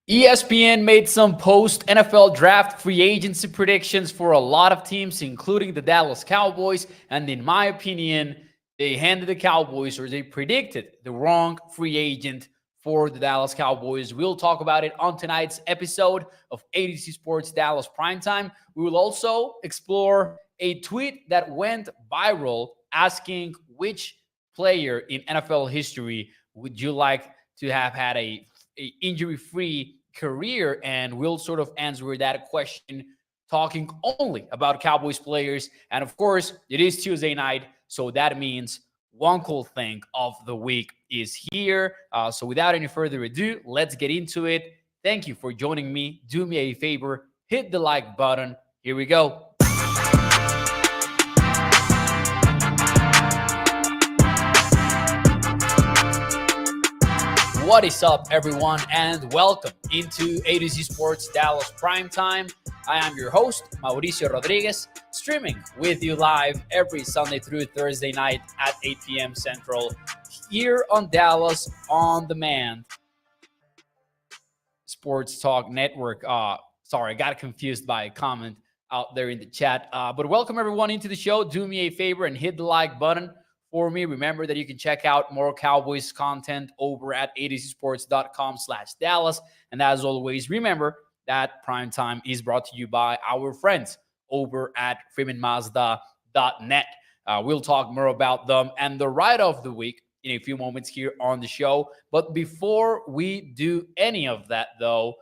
ESPN made some post NFL draft free agency predictions for a lot of teams, including the Dallas Cowboys. And in my opinion, they handed the Cowboys, or they predicted the wrong free agent for the Dallas Cowboys. We'll talk about it on tonight's episode of ADC Sports Dallas Primetime. We will also explore a tweet that went viral asking which player in NFL history would you like to have had a injury-free career, and we'll sort of answer that question talking only about Cowboys players. And of course, it is Tuesday night, so that means one cool thing of the week is here. So without any further ado, let's get into it. Thank you for joining me. Do me a favor, hit the like button. Here we go. What is up, everyone, and welcome into ADC Sports Dallas Primetime. I am your host, Mauricio Rodriguez, streaming with you live every Sunday through Thursday night at 8 p.m. Central here on Dallas On Demand Sports Talk Network. Sorry, I got confused by a comment out there in the chat. But welcome, everyone, into the show. Do me a favor and hit the like button for me. Remember that you can check out more Cowboys content over at adcsports.com/Dallas. And as always, remember that Primetime is brought to you by our friends over at freemanmazda.net. We'll talk more about them and the ride of the week in a few moments here on the show. But before we do any of that, though,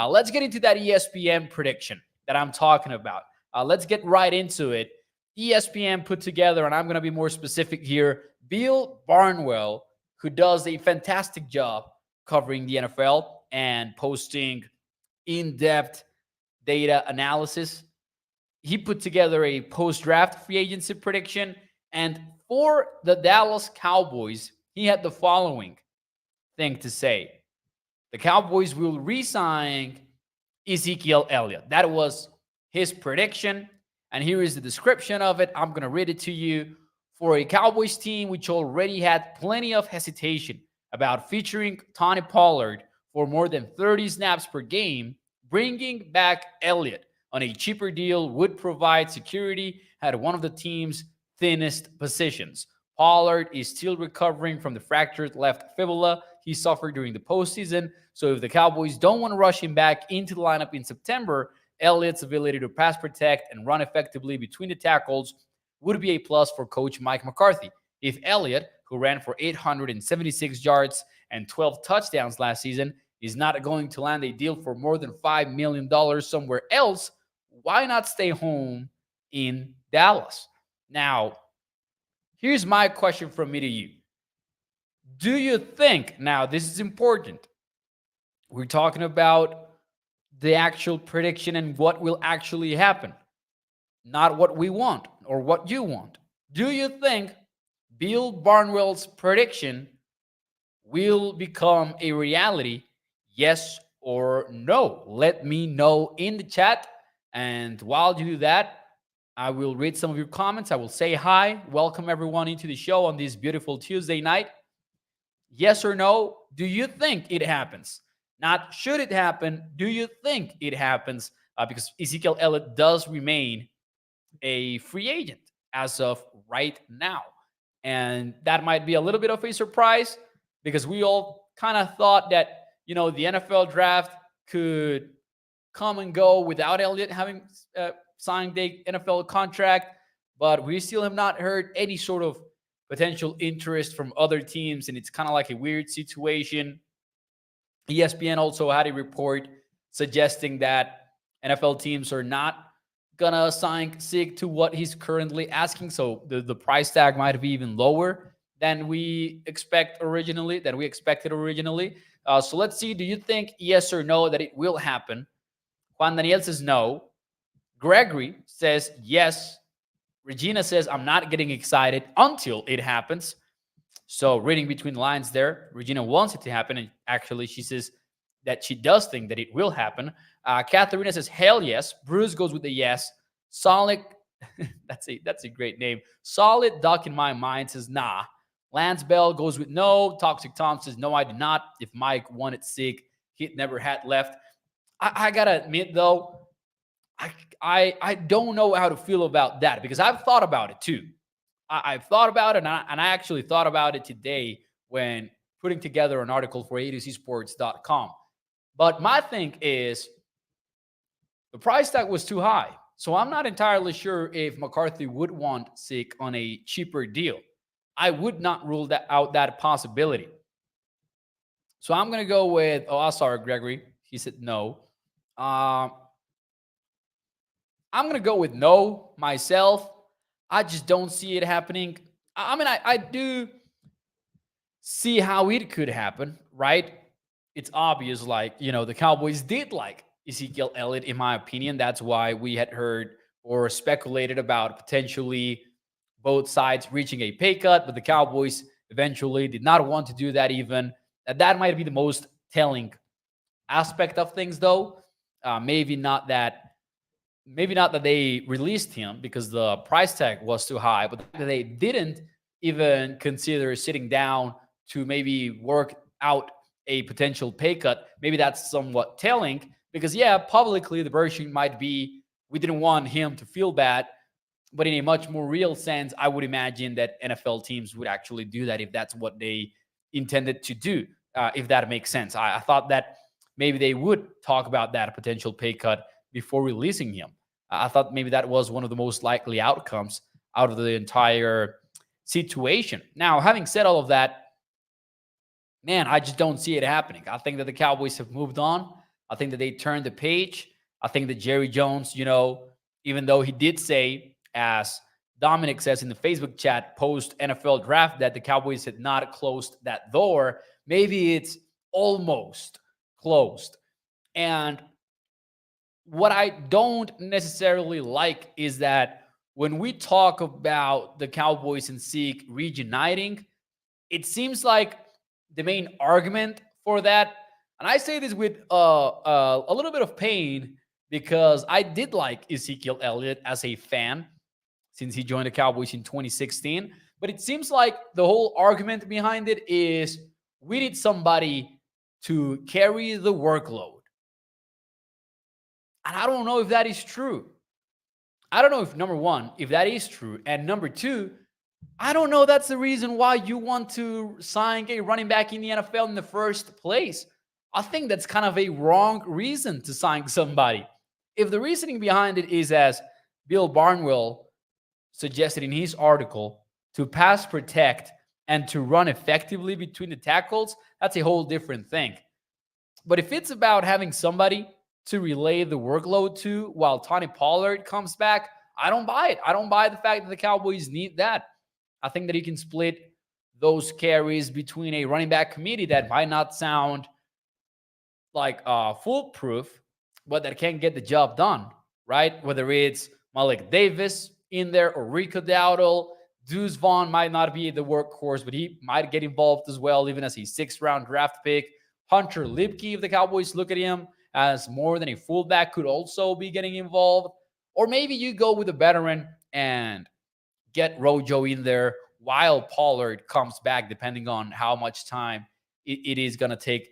let's get into that ESPN prediction that I'm talking about. Let's get right into it. ESPN put together, and I'm going to be more specific here, Bill Barnwell, who does a fantastic job covering the NFL and posting in-depth data analysis. He put together a post-draft free agency prediction, and for the Dallas Cowboys, he had the following thing to say. The Cowboys will re-sign Ezekiel Elliott. That was his prediction. And here is the description of it. I'm going to read it to you. For a Cowboys team which already had plenty of hesitation about featuring Tony Pollard for more than 30 snaps per game, bringing back Elliott on a cheaper deal would provide security at one of the team's thinnest positions. Pollard is still recovering from the fractured left fibula he suffered during the postseason. So if the Cowboys don't want to rush him back into the lineup in September, Elliott's ability to pass protect and run effectively between the tackles would be a plus for coach Mike McCarthy. If Elliott, who ran for 876 yards and 12 touchdowns last season, is not going to land a deal for more than $5 million somewhere else, why not stay home in Dallas? Now, here's my question from me to you. Do you think, now this is important, we're talking about the actual prediction and what will actually happen, not what we want or what you want. Do you think Bill Barnwell's prediction will become a reality? Yes or no? Let me know in the chat. And while you do that, I will read some of your comments. I will say hi. Welcome everyone into the show on this beautiful Tuesday night. Yes or no? Do you think it happens? Not should it happen, do you think it happens? Because Ezekiel Elliott does remain a free agent as of right now. And that might be a little bit of a surprise because we all kind of thought that, the NFL draft could come and go without Elliott having signed the NFL contract. But we still have not heard any sort of potential interest from other teams. And it's kind of like a weird situation. ESPN also had a report suggesting that NFL teams are not going to sign Sig to what he's currently asking. So the price tag might be even lower than we expected originally. So let's see. Do you think yes or no that it will happen? Juan Daniel says no. Gregory says yes. Regina says I'm not getting excited until it happens. So reading between the lines there, Regina wants it to happen. And actually, she says that she does think that it will happen. Katharina says, hell yes. Bruce goes with the yes. Solid, that's a great name. Solid Duck in my mind says, nah. Lance Bell goes with no. Toxic Tom says, no, I do not. If Mike wanted Sig, he never had left. I gotta admit though, I don't know how to feel about that because I've thought about it too. I've thought about it, and I actually thought about it today when putting together an article for a2csports.com. But my thing is the price tag was too high. So I'm not entirely sure if McCarthy would want Zeke on a cheaper deal. I would not rule that possibility. So I'm gonna go with. Oh, I'm sorry, Gregory. He said no. Um, I'm gonna go with no myself. I just don't see it happening. I mean, I do see how it could happen, right? It's obvious, like, the Cowboys did like Ezekiel Elliott, in my opinion. That's why we had heard or speculated about potentially both sides reaching a pay cut, but the Cowboys eventually did not want to do that even. That might be the most telling aspect of things, though. Maybe not that they released him because the price tag was too high, but they didn't even consider sitting down to maybe work out a potential pay cut. Maybe that's somewhat telling because, yeah, publicly the version might be we didn't want him to feel bad, but in a much more real sense, I would imagine that NFL teams would actually do that if that's what they intended to do, if that makes sense. I thought that maybe they would talk about that potential pay cut before releasing him. I thought maybe that was one of the most likely outcomes out of the entire situation. Now, having said all of that, man, I just don't see it happening. I think that the Cowboys have moved on. I think that they turned the page. I think that Jerry Jones, even though he did say, as Dominic says in the Facebook chat post NFL draft, that the Cowboys had not closed that door, maybe it's almost closed. And what I don't necessarily like is that when we talk about the Cowboys and Zeke reuniting, it seems like the main argument for that, and I say this with a little bit of pain because I did like Ezekiel Elliott as a fan since he joined the Cowboys in 2016, but it seems like the whole argument behind it is we need somebody to carry the workload. And I don't know if that is true. I don't know if, number one, if that is true. And number two, I don't know that's the reason why you want to sign a running back in the NFL in the first place. I think that's kind of a wrong reason to sign somebody. If the reasoning behind it is, as Bill Barnwell suggested in his article, to pass protect and to run effectively between the tackles, that's a whole different thing. But if it's about having somebody to relay the workload to while Tony Pollard comes back, I don't buy it. I don't buy the fact that the Cowboys need that. I think that you can split those carries between a running back committee that might not sound like foolproof, but that can get the job done, right? Whether it's Malik Davis in there or Rico Dowdle, Deuce Vaughn might not be the workhorse, but he might get involved as well, even as a 6th-round draft pick. Hunter Lipke, if the Cowboys look at him as more than a fullback, could also be getting involved. Or maybe you go with a veteran and get Rojo in there while Pollard comes back, depending on how much time it is going to take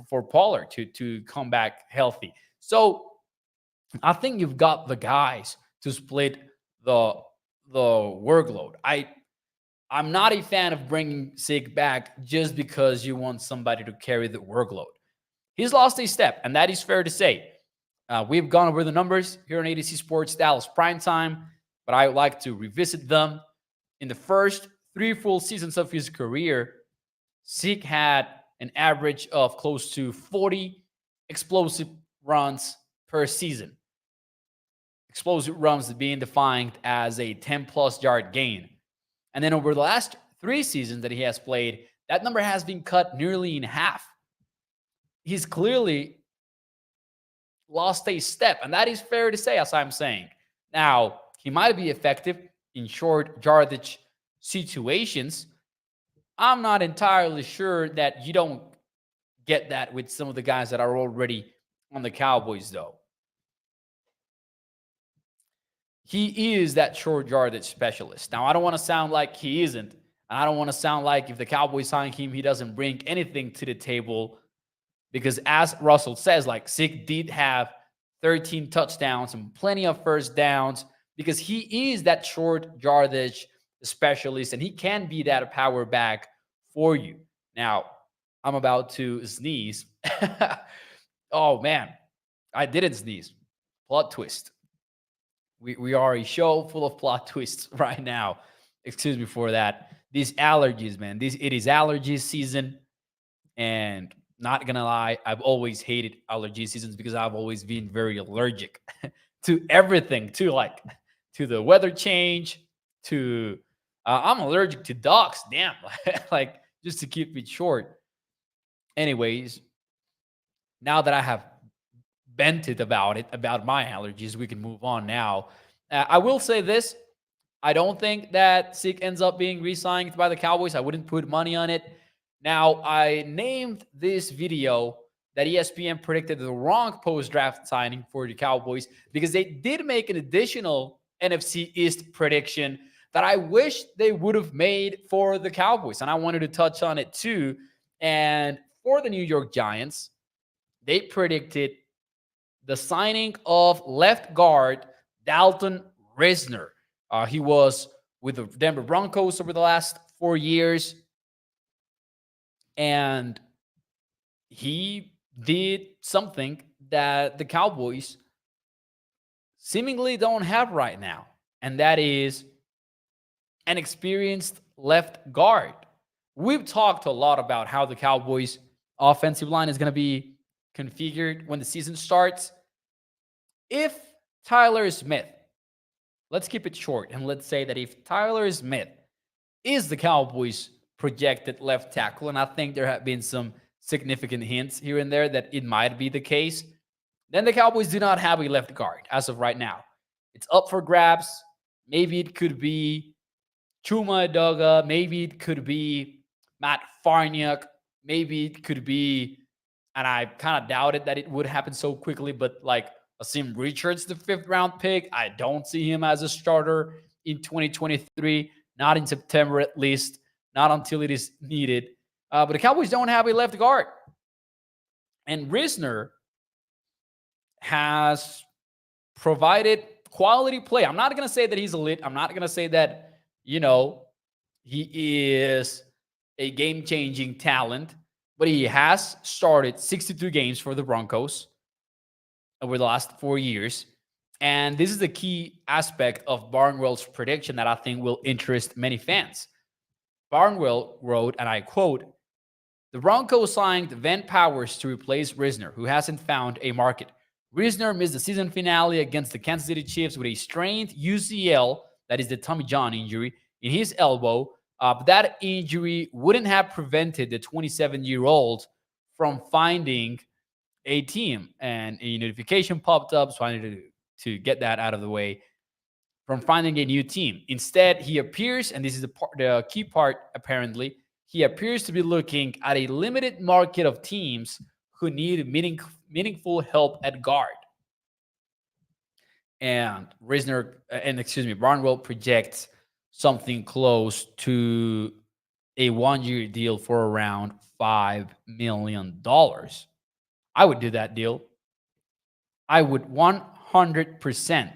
for Pollard to come back healthy. So I think you've got the guys to split the workload. I'm not a fan of bringing Zeke back just because you want somebody to carry the workload. He's lost a step, and that is fair to say. We've gone over the numbers here on ADC Sports Dallas Primetime, but I would like to revisit them. In the first 3 full seasons of his career, Zeke had an average of close to 40 explosive runs per season. Explosive runs being defined as a 10-plus yard gain. And then over the last 3 seasons that he has played, that number has been cut nearly in half. He's clearly lost a step, and that is fair to say, as I'm saying. Now, he might be effective in short yardage situations. I'm not entirely sure that you don't get that with some of the guys that are already on the Cowboys, though. He is that short yardage specialist. Now, I don't want to sound like he isn't. And I don't want to sound like if the Cowboys sign him, he doesn't bring anything to the table. Because as Russell says, like Zeke did have 13 touchdowns and plenty of first downs because he is that short yardage specialist and he can be that power back for you. Now, I'm about to sneeze. Oh man, I didn't sneeze. Plot twist. We are a show full of plot twists right now. Excuse me for that. These allergies, man. It is allergy season, and not gonna lie, I've always hated allergy seasons because I've always been very allergic to everything, to the weather change, to I'm allergic to dogs. Damn, like just to keep it short. Anyways, now that I have vented about it, about my allergies, we can move on now. I will say this. I don't think that Zeke ends up being re-signed by the Cowboys. I wouldn't put money on it. Now, I named this video that ESPN predicted the wrong post-draft signing for the Cowboys because they did make an additional NFC East prediction that I wish they would have made for the Cowboys. And I wanted to touch on it too. And for the New York Giants, they predicted the signing of left guard Dalton Risner. He was with the Denver Broncos over the last 4 years, and he did something that the Cowboys seemingly don't have right now, and that is an experienced left guard. We've talked a lot about how the Cowboys' offensive line is going to be configured when the season starts. If Tyler Smith, let's keep it short, and let's say that if Tyler Smith is the Cowboys' projected left tackle, and I think there have been some significant hints here and there that it might be the case, then the Cowboys do not have a left guard as of right now. It's up for grabs. Maybe it could be Chuma Edoga. Maybe it could be Matt Farniok. Maybe it could be, and I kind of doubted that it would happen so quickly, but like Asim Richards, the 5th round pick, I don't see him as a starter in 2023, not in September at least, not until it is needed. But the Cowboys don't have a left guard. And Risner has provided quality play. I'm not going to say that he's elite. I'm not going to say that, he is a game-changing talent, but he has started 62 games for the Broncos over the last 4 years. And this is the key aspect of Barnwell's prediction that I think will interest many fans. Barnwell wrote, and I quote, "The Broncos signed Van Powers to replace Risner, who hasn't found a market. Risner missed the season finale against the Kansas City Chiefs with a strained UCL, that is the Tommy John injury, in his elbow. But that injury wouldn't have prevented the 27-year-old from finding a team." And a notification popped up, so I needed to get that out of the way, from finding a new team. Instead, he appears, and this is the key part apparently, he appears to be looking at a limited market of teams who need meaningful help at guard. And Barnwell projects something close to a 1-year deal for around $5 million. I would do that deal. I would 100%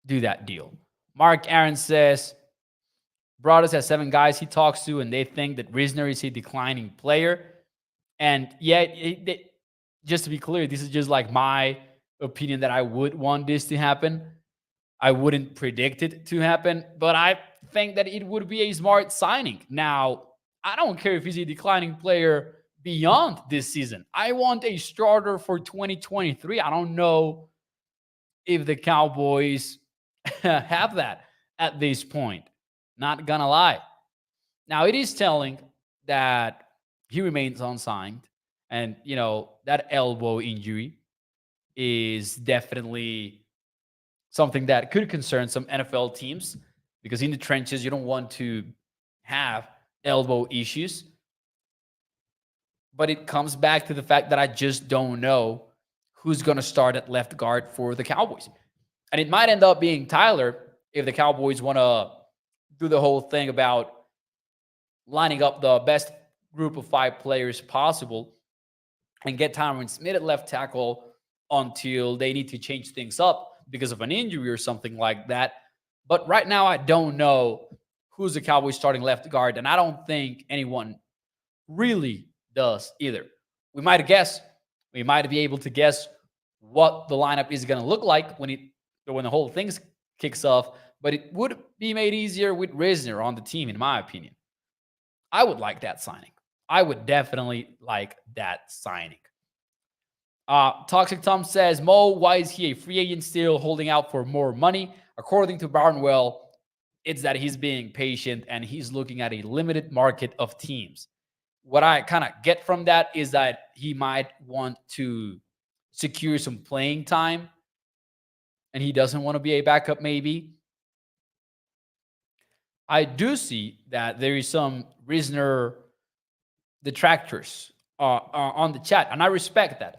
do that deal. Mark Aaron says, Brothers has 7 guys he talks to, and they think that Risner is a declining player. And yet, just to be clear, this is just like my opinion that I would want this to happen. I wouldn't predict it to happen, but I think that it would be a smart signing. Now, I don't care if he's a declining player beyond this season. I want a starter for 2023. I don't know if the Cowboys have that at this point. Not gonna lie. Now, it is telling that he remains unsigned. And, that elbow injury is definitely something that could concern some NFL teams, because in the trenches, you don't want to have elbow issues. But it comes back to the fact that I just don't know who's going to start at left guard for the Cowboys. And it might end up being Tyler if the Cowboys want to do the whole thing about lining up the best group of 5 players possible and get Tyron Smith at left tackle until they need to change things up because of an injury or something like that. But right now, I don't know who's the Cowboys starting left guard, and I don't think anyone really does either. We might guess, we might be able to guess what the lineup is going to look like when the whole thing kicks off, but it would be made easier with Risner on the team, in my opinion. I would like that signing. I would definitely like that signing. Toxic Tom says, Mo, why is he a free agent still holding out for more money? According to Barnwell, it's that he's being patient and he's looking at a limited market of teams. What I kind of get from that is that he might want to secure some playing time and he doesn't want to be a backup maybe. I do see that there is some Risner detractors on the chat, and I respect that.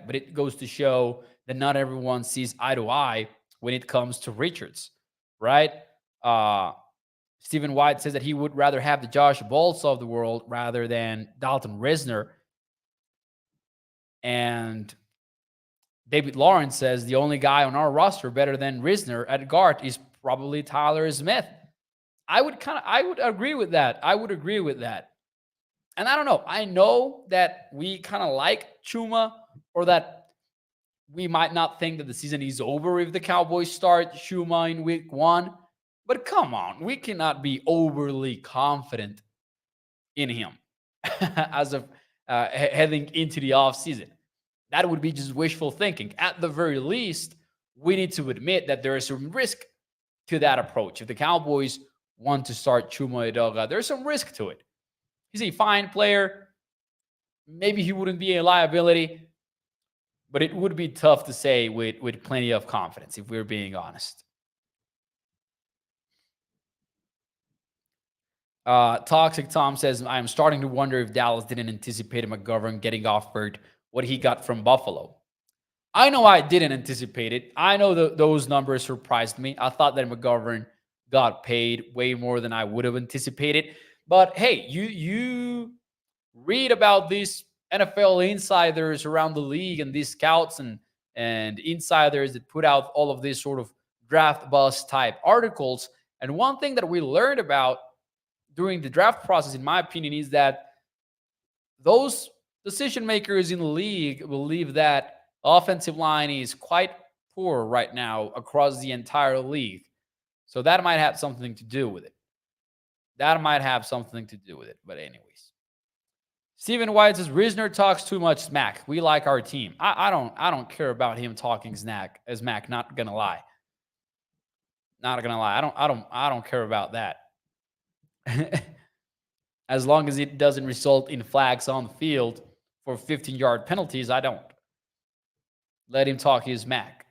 But it goes to show that not everyone sees eye to eye when it comes to Richards, right? Stephen White says that he would rather have the Josh Balls of the world rather than Dalton Risner. And David Lawrence says the only guy on our roster better than Risner at guard is probably Tyler Smith. I would agree with that. And I don't know. I know that we kind of like Chuma, or that we might not think that the season is over if the Cowboys start Chuma in week 1. But come on, we cannot be overly confident in him as of heading into the offseason. That would be just wishful thinking. At the very least, we need to admit that there is some risk to that approach. If the Cowboys want to start Chuma Edoga, there's some risk to it. He's a fine player. Maybe he wouldn't be a liability, but it would be tough to say with plenty of confidence, if we're being honest. Toxic Tom says, I am starting to wonder if Dallas didn't anticipate McGovern getting offered what he got from Buffalo. I know I didn't anticipate it. I know those numbers surprised me. I thought that McGovern got paid way more than I would have anticipated. But hey, you read about these NFL insiders around the league and these scouts and insiders that put out all of these sort of draft bust type articles. And one thing that we learned about during the draft process, in my opinion, is that those decision makers in the league believe that offensive line is quite poor right now across the entire league. So that might have something to do with it. But anyways, Stephen White says Risner talks too much smack. We like our team. I don't care about him talking smack. Not gonna lie. I don't care about that. As long as it doesn't result in flags on the field for 15-yard penalties, I don't. Let him talk his smack.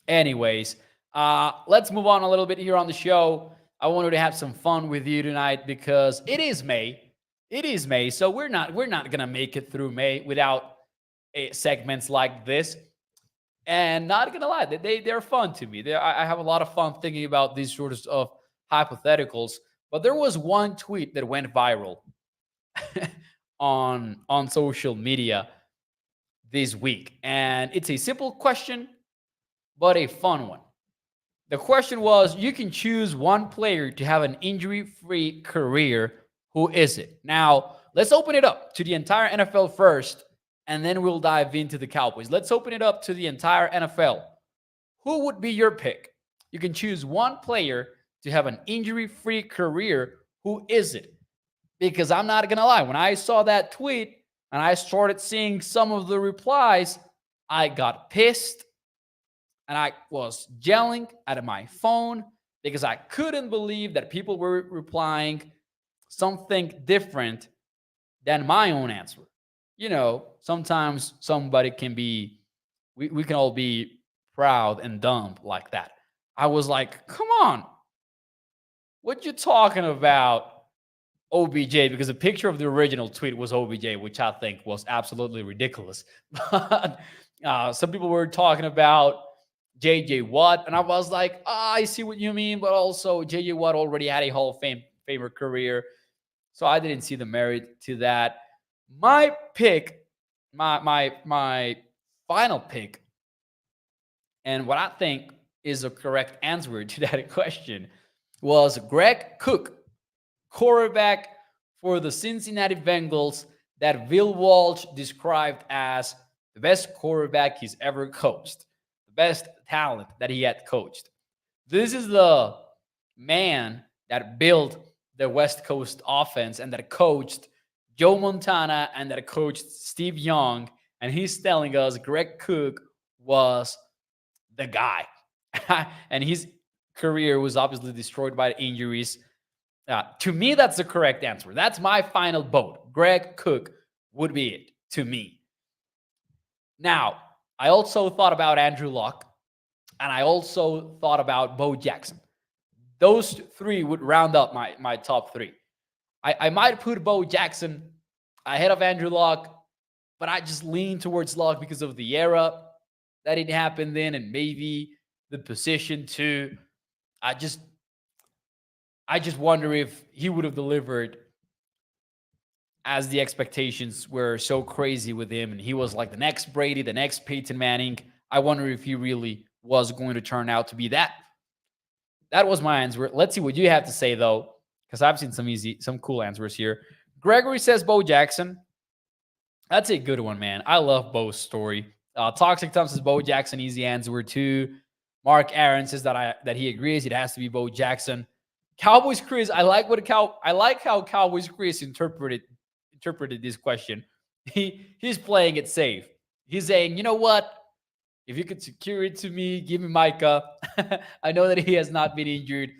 Anyways, let's move on a little bit here on the show. I wanted to have some fun with you tonight because it is May. So we're not gonna make it through May without segments like this. And not gonna lie, they're fun to me. I have a lot of fun thinking about these sorts of hypotheticals. But there was one tweet that went viral on social media this week, and it's a simple question, but a fun one. The question was, you can choose one player to have an injury-free career. Who is it? Now, let's open it up to the entire NFL first, and then we'll dive into the Cowboys. Let's open it up to the entire NFL. Who would be your pick? You can choose one player to have an injury-free career. Who is it? Because I'm not going to lie, when I saw that tweet and I started seeing some of the replies, I got pissed and I was yelling at my phone because I couldn't believe that people were replying something different than my own answer. You know, sometimes somebody can be, we can all be proud and dumb like that. I was like, come on. What you talking about, OBJ? Because the picture of the original tweet was OBJ, which I think was absolutely ridiculous. But some people were talking about J.J. Watt, and I was like, I see what you mean, but also J.J. Watt already had a Hall of Famer career. So I didn't see the merit to that. My pick, my final pick, and what I think is a correct answer to that question was Greg Cook, quarterback for the Cincinnati Bengals, that Bill Walsh described as the best quarterback he's ever coached, the best talent that he had coached. This is the man that built the West Coast offense and that coached Joe Montana and that coached Steve Young. And he's telling us Greg Cook was the guy. And his career was obviously destroyed by the injuries. To me, that's the correct answer. That's my final vote. Greg Cook would be it to me. Now, I also thought about Andrew Luck, and I also thought about Bo Jackson. Those three would round up my top three. I might put Bo Jackson ahead of Andrew Luck, but I just lean towards Luck because of the era that it happened in and maybe the position too. I just wonder if he would have delivered as the expectations were so crazy with him and he was like the next Brady, the next Peyton Manning. I wonder if he really was going to turn out to be that. That was my answer. Let's see what you have to say, though, because I've seen some cool answers here. Gregory says Bo Jackson. That's a good one, man. I love Bo's story. Toxic Tom says Bo Jackson, easy answer too. Mark Aaron says that he agrees it has to be Bo Jackson. Cowboys Chris, I like how Cowboys Chris interpreted this question. He's playing it safe. He's saying, you know what? If you could secure it to me, give me Micah. I know that he has not been injured,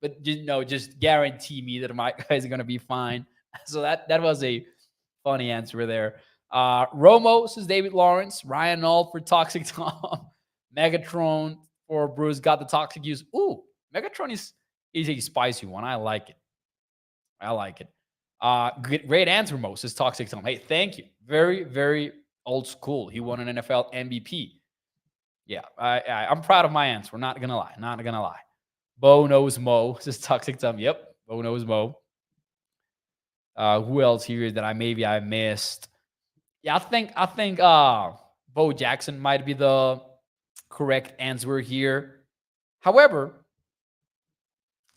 but just guarantee me that Micah is going to be fine. So that was a funny answer there. Romo says David Lawrence. Ryan Knoll for Toxic Tom. Megatron for Bruce got the toxic use. Ooh, Megatron is a spicy one. I like it. Great answer, Mo, says Toxic Tom. Hey, thank you. Very, very old school. He won an NFL MVP. Yeah, I'm proud of my answer. We're not gonna lie. Bo knows Mo, says Toxic Tom. Yep, Bo knows Mo. Who else here that I missed? Yeah, I think Bo Jackson might be the correct answer here. However,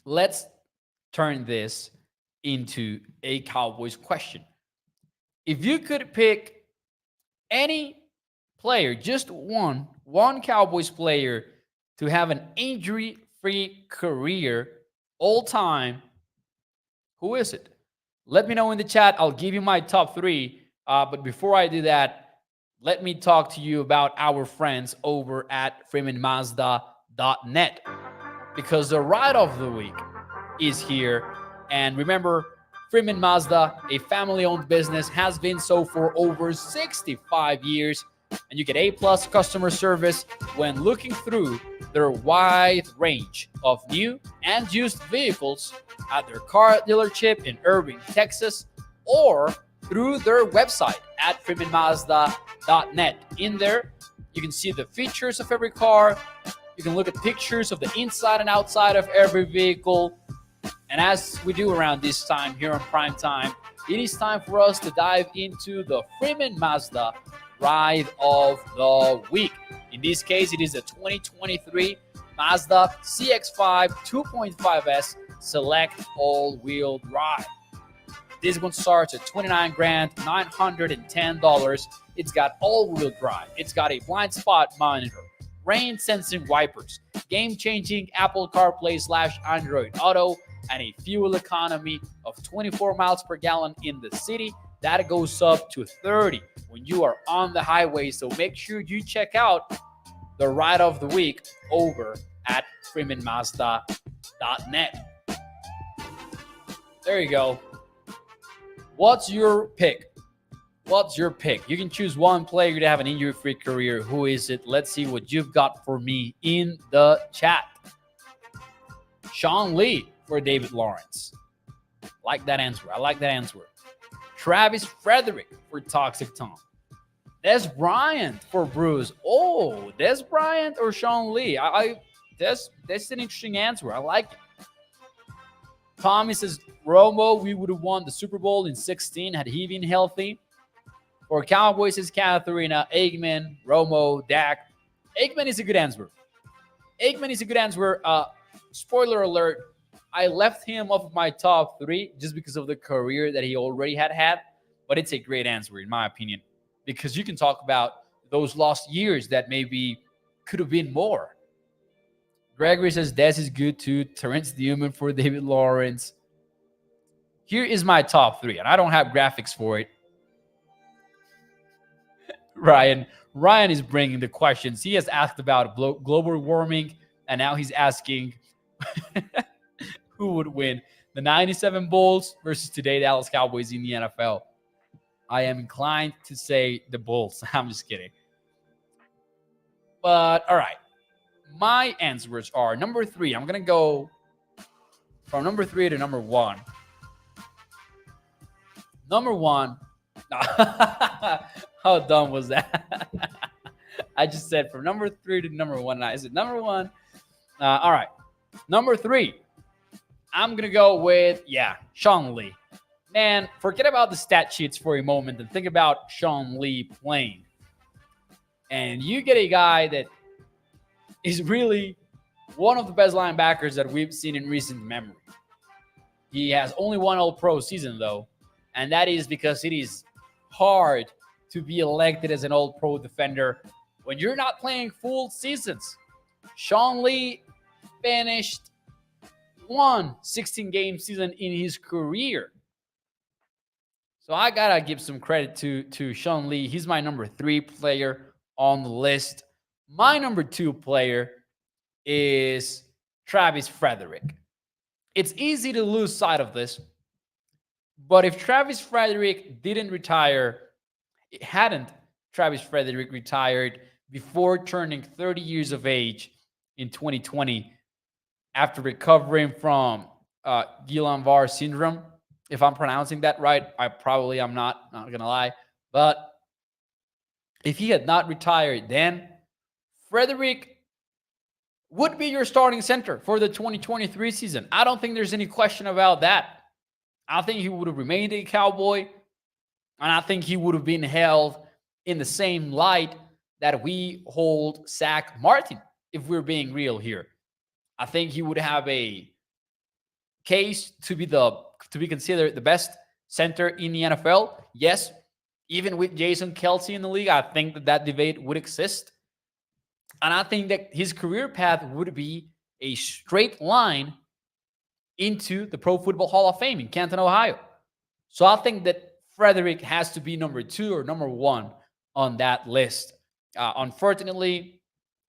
let's turn this into a Cowboys question. If you could pick any player, just one Cowboys player to have an injury-free career all time, who is it? Let me know in the chat. I'll give you my top three. But before I do that, let me talk to you about our friends over at freemanmazda.net, because the ride of the week is here. And remember, Freeman Mazda, a family-owned business, has been so for over 65 years. And you get A-plus customer service when looking through their wide range of new and used vehicles at their car dealership in Irving, Texas, or through their website at freemanmazda.net. In there, you can see the features of every car. You can look at pictures of the inside and outside of every vehicle. And as we do around this time here on Prime Time, it is time for us to dive into the Freeman Mazda Ride of the Week. In this case, it is the 2023 Mazda CX-5 2.5S Select All-Wheel Drive. This one starts at $29,910. It's got all-wheel drive. It's got a blind spot monitor, rain-sensing wipers, game-changing Apple CarPlay/Android Auto, and a fuel economy of 24 miles per gallon in the city. That goes up to 30 when you are on the highway. So make sure you check out the ride of the week over at freemanmazda.net. There you go. What's your pick? You can choose one player to have an injury-free career. Who is it? Let's see what you've got for me in the chat. Sean Lee for David Lawrence. I like that answer. Travis Frederick for Toxic Tom. Des Bryant for Bruce. Oh, Des Bryant or Sean Lee? That's an interesting answer. I like it. Tommy says Romo, we would have won the Super Bowl in 16 had he been healthy. For Cowboys is Katharina, Aikman, Romo, Dak. Aikman is a good answer. Aikman is a good answer. Spoiler alert, I left him off of my top 3 just because of the career that he already had. But it's a great answer, in my opinion, because you can talk about those lost years that maybe could have been more. Gregory says Des is good too. Terrence Newman for David Lawrence. Here is my top 3, and I don't have graphics for it. Ryan is bringing the questions. He has asked about global warming, and now he's asking who would win the 97 Bulls versus today Dallas Cowboys in the NFL. I am inclined to say the Bulls. I'm just kidding. But all right. My answers are number 3. I'm going to go from number 3 to number 1. Number 1. How dumb was that? I just said from number 3 to number 1. Is it number 1? All right. Number 3. I'm going to go with, Sean Lee. Man, forget about the stat sheets for a moment and think about Sean Lee playing. And you get a guy that is really one of the best linebackers that we've seen in recent memory. He has only one All-Pro season, though, and that is because it is hard to be elected as an All-Pro defender when you're not playing full seasons. Sean Lee finished one 16-game season in his career. So I got to give some credit to Sean Lee. He's my number 3 player on the list. My number 2 player is Travis Frederick. It's easy to lose sight of this, but if Travis Frederick hadn't Travis Frederick retired before turning 30 years of age in 2020 after recovering from Guillain-Barré syndrome, if I'm pronouncing that right, I'm not going to lie. But if he had not retired then, Frederick would be your starting center for the 2023 season. I don't think there's any question about that. I think he would have remained a Cowboy, and I think he would have been held in the same light that we hold Zach Martin, if we're being real here. I think he would have a case to be considered the best center in the NFL. Yes, even with Jason Kelce in the league, I think that debate would exist. And I think that his career path would be a straight line into the Pro Football Hall of Fame in Canton, Ohio. So I think that Frederick has to be number 2 or number 1 on that list. Unfortunately,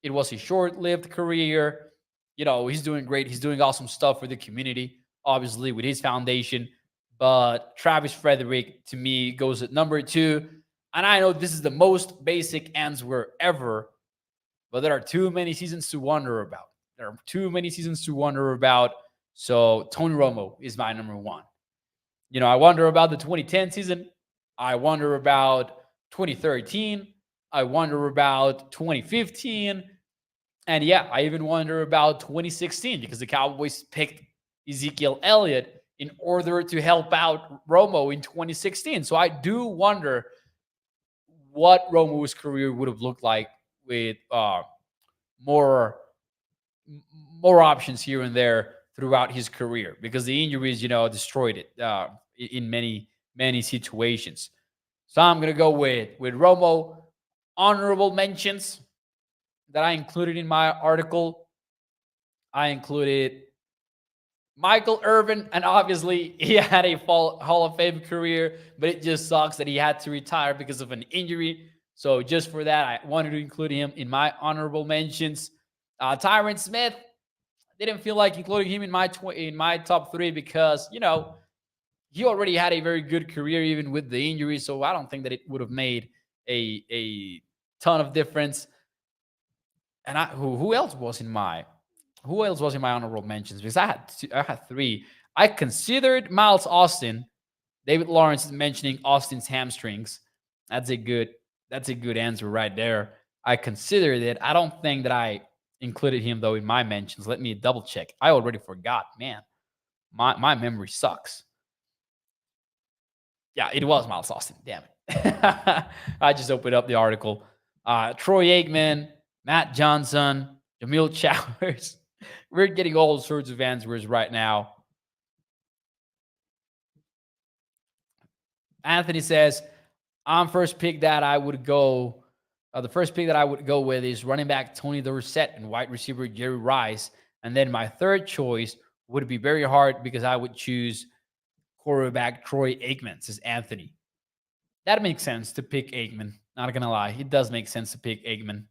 it was a short-lived career. He's doing great. He's doing awesome stuff for the community, obviously, with his foundation. But Travis Frederick, to me, goes at number 2. And I know this is the most basic answer ever, but there are too many seasons to wonder about. So Tony Romo is my number 1. I wonder about the 2010 season. I wonder about 2013. I wonder about 2015. And I even wonder about 2016 because the Cowboys picked Ezekiel Elliott in order to help out Romo in 2016. So I do wonder what Romo's career would have looked like with more options here and there throughout his career, because the injuries, destroyed it in many situations. So I'm going to go with Romo. Honorable mentions that I included in my article. I included Michael Irvin, and obviously he had a Hall of Fame career, but it just sucks that he had to retire because of an injury. So just for that, I wanted to include him in my honorable mentions. Tyron Smith, didn't feel like including him in my top 3 because, he already had a very good career even with the injury. So I don't think that it would have made a ton of difference. And who else was in my honorable mentions? Because I had 3. I considered Miles Austin. David Lawrence is mentioning Austin's hamstrings. That's a good answer right there. I considered it. I don't think that I included him though in my mentions. Let me double check. I already forgot, man. My memory sucks. Yeah, it was Miles Austin. Damn it. I just opened up the article. Troy Aikman, Matt Johnson, Jamil Chowers. We're getting all sorts of answers right now. Anthony says, I'm first pick that I would go. The first pick that I would go with is running back Tony Dorsett and wide receiver Jerry Rice. And then my third choice would be very hard because I would choose quarterback Troy Aikman, says Anthony. That makes sense to pick Aikman. Not going to lie. It does make sense to pick Aikman.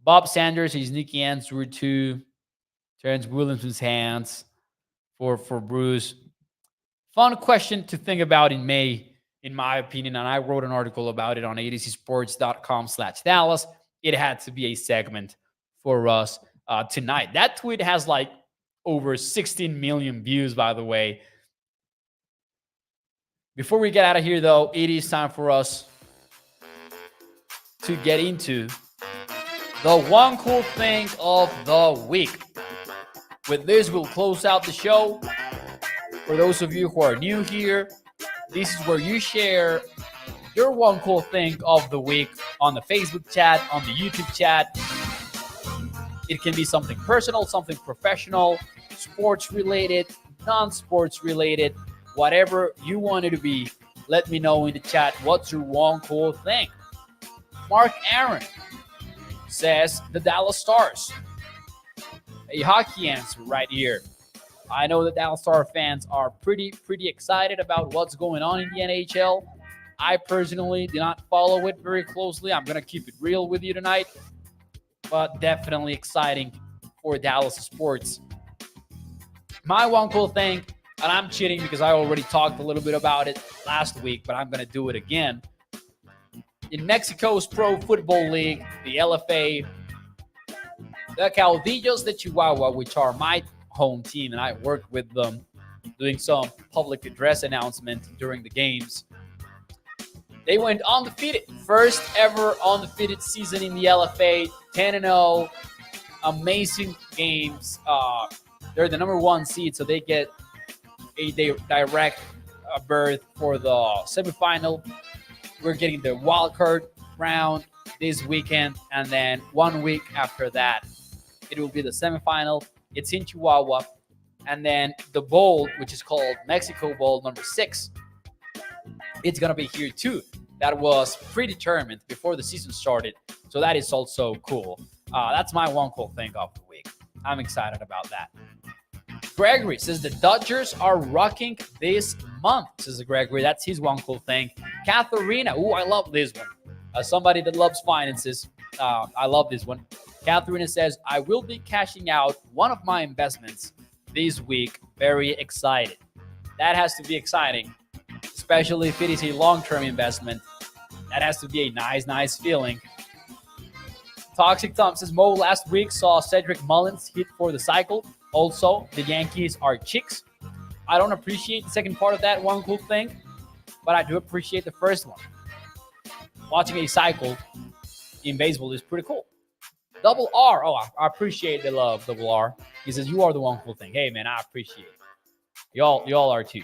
Bob Sanders, his sneaky answer to Terrence Williamson's hands for Bruce. Fun question to think about in May, in my opinion, and I wrote an article about it on adcsports.com/Dallas. It had to be a segment for us tonight. That tweet has like over 16 million views, by the way. Before we get out of here, though, it is time for us to get into the one cool thing of the week. With this, we'll close out the show. For those of you who are new here, this is where you share your one cool thing of the week on the Facebook chat, on the YouTube chat. It can be something personal, something professional, sports related, non-sports related, whatever you want it to be. Let me know in the chat what's your one cool thing. Mark Aaron says the Dallas Stars. A hockey answer right here. I know that Dallas Star fans are pretty excited about what's going on in the NHL. I personally do not follow it very closely. I'm going to keep it real with you tonight. But definitely exciting for Dallas sports. My one cool thing, and I'm cheating because I already talked a little bit about it last week, but I'm going to do it again. In Mexico's Pro Football League, the LFA, the Caudillos de Chihuahua, which are my home team, and I worked with them doing some public address announcement during the games. They went undefeated. First ever undefeated season in the LFA, 10-0. Amazing games. They're the number one seed, so they get a direct berth for the semifinal. We're getting the wild card round this weekend, and then 1 week after that, it will be the semifinal. It's in Chihuahua. And then the bowl, which is called Mexico Bowl number 6, it's going to be here too. That was predetermined before the season started. So that is also cool. That's my one cool thing of the week. I'm excited about that. Gregory says the Dodgers are rocking this month, says Gregory. That's his one cool thing. Katharina. Ooh, I love this one. Somebody that loves finances. I love this one. Katharina says, I will be cashing out one of my investments this week. Very excited. That has to be exciting, especially if it is a long-term investment. That has to be a nice feeling. Toxic Tom says, Mo last week saw Cedric Mullins hit for the cycle. Also, the Yankees are chicks. I don't appreciate the second part of that one cool thing, but I do appreciate the first one. Watching a cycle in baseball is pretty cool. Double R. Oh, I appreciate the love, Double R. He says, you are the one cool thing. Hey, man, I appreciate it. Y'all are too.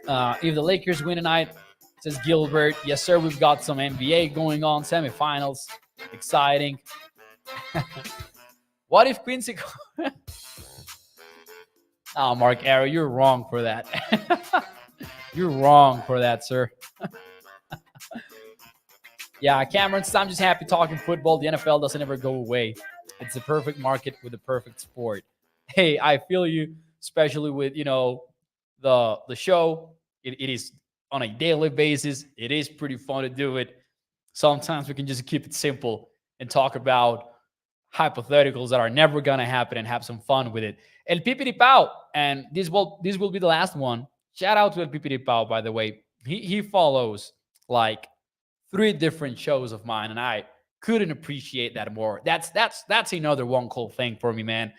If the Lakers win tonight, says Gilbert, yes, sir, we've got some NBA going on, semifinals. Exciting. What if Quincy... Oh, Mark Arrow, you're wrong for that. You're wrong for that, sir. Yeah, Cameron says, I'm just happy talking football. The NFL doesn't ever go away. It's the perfect market with the perfect sport. Hey, I feel you, especially with, the show. It is on a daily basis. It is pretty fun to do it. Sometimes we can just keep it simple and talk about hypotheticals that are never going to happen and have some fun with it. El Pipiri Pau, and this will be the last one. Shout out to El Pipiri Pau, by the way. He follows like 3 different shows of mine, and I couldn't appreciate that more. That's another one cool thing for me, man.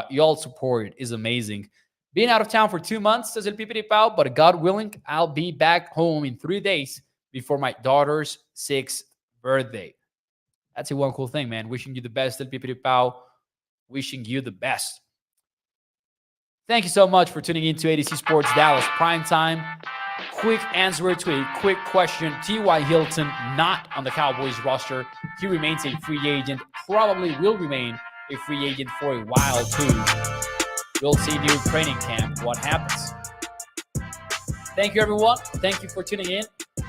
Y'all support is amazing. Being out of town for 2 months, says El Pipiri Pau, but God willing, I'll be back home in 3 days before my daughter's 6th birthday. That's a one cool thing, man. Wishing you the best, El Pipiri Pau. Wishing you the best. Thank you so much for tuning in to ADC Sports Dallas Primetime. Quick answer to a quick question. T.Y. Hilton not on the Cowboys roster. He remains a free agent. Probably will remain a free agent for a while too. We'll see new training camp what happens. Thank you, everyone. Thank you for tuning in.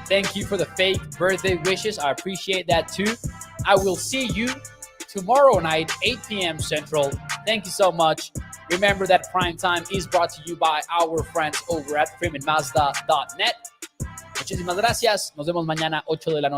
Thank you for the fake birthday wishes. I appreciate that too. I will see you tomorrow night, 8 p.m. Central. Thank you so much. Remember that Primetime is brought to you by our friends over at freemanmazda.net. Muchísimas gracias. Nos vemos mañana, 8 de la noche.